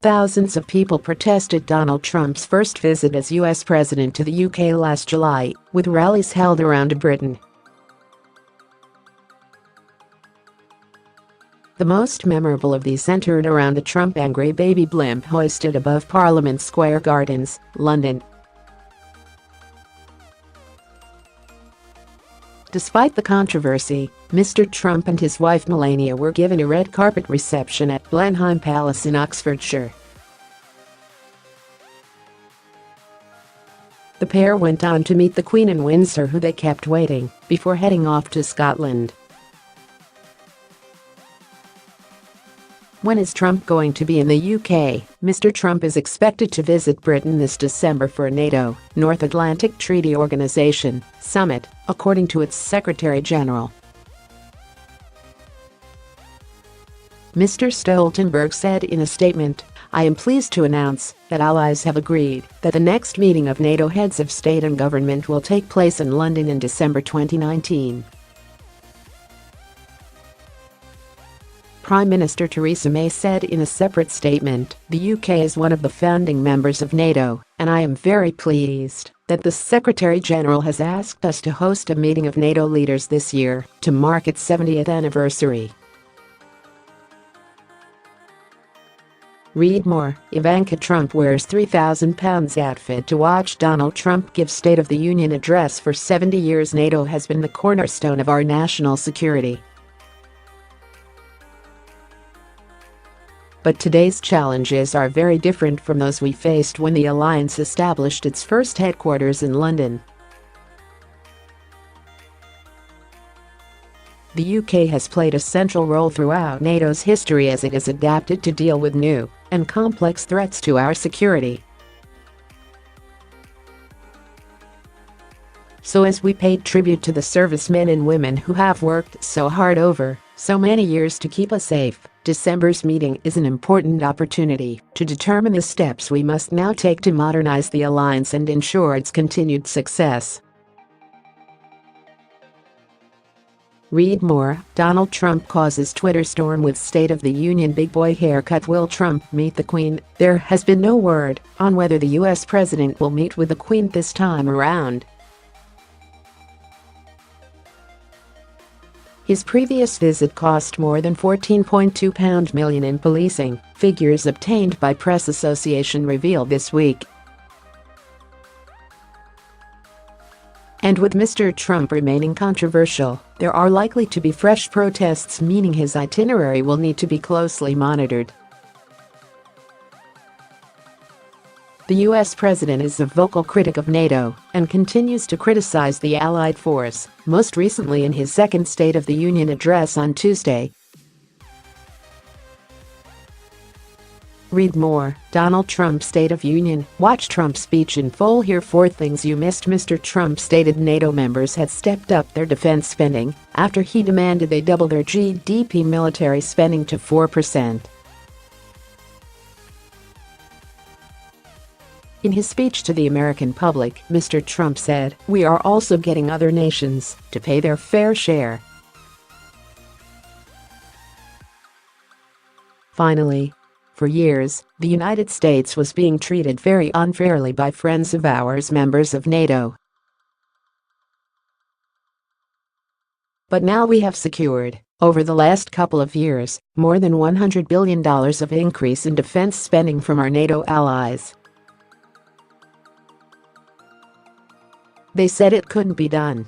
Thousands of people protested Donald Trump's first visit as US president to the UK last July, with rallies held around Britain. The most memorable of these centered around the Trump-angry baby blimp hoisted above Parliament Square Gardens, London. Despite the controversy, Mr. Trump and his wife Melania were given a red carpet reception at Blenheim Palace in Oxfordshire. The pair went on to meet the Queen in Windsor, who they kept waiting, before heading off to Scotland. When is Trump going to be in the UK? Mr. Trump is expected to visit Britain this December for a NATO, North Atlantic Treaty Organization, summit, according to its Secretary-General. Mr. Stoltenberg said in a statement, "I am pleased to announce that allies have agreed that the next meeting of NATO heads of state and government will take place in London in December 2019. Prime Minister Theresa May said in a separate statement, "The UK is one of the founding members of NATO, and I am very pleased that the Secretary-General has asked us to host a meeting of NATO leaders this year to mark its 70th anniversary." Read more. Ivanka Trump wears £3,000 outfit to watch Donald Trump give State of the Union address. For 70 years NATO has been the cornerstone of our national security. But today's challenges are very different from those we faced when the alliance established its first headquarters in London. The UK has played a central role throughout NATO's history as it has adapted to deal with new and complex threats to our security. So as we paid tribute to the servicemen and women who have worked so hard over so many years to keep us safe, December's meeting is an important opportunity to determine the steps we must now take to modernize the alliance and ensure its continued success. Read more. Donald Trump causes Twitter storm with State of the Union big boy haircut. Will Trump meet the Queen? There has been no word on whether the US president will meet with the Queen this time around. His previous visit cost more than £14.2 million in policing, figures obtained by Press Association revealed this week. And with Mr. Trump remaining controversial, there are likely to be fresh protests, meaning his itinerary will need to be closely monitored. The US president is a vocal critic of NATO and continues to criticize the allied force, most recently in his second State of the Union address on Tuesday. Read more. Donald Trump's State of Union. Watch Trump's speech in full. Here 4 things you missed. Mr. Trump stated NATO members had stepped up their defense spending after he demanded they double their GDP military spending to 4%. In his speech to the American public, Mr. Trump said, "We are also getting other nations to pay their fair share." Finally, for years, the United States was being treated very unfairly by friends of ours, members of NATO. But now we have secured, over the last couple of years, more than $100 billion of increase in defense spending from our NATO allies. They said it couldn't be done.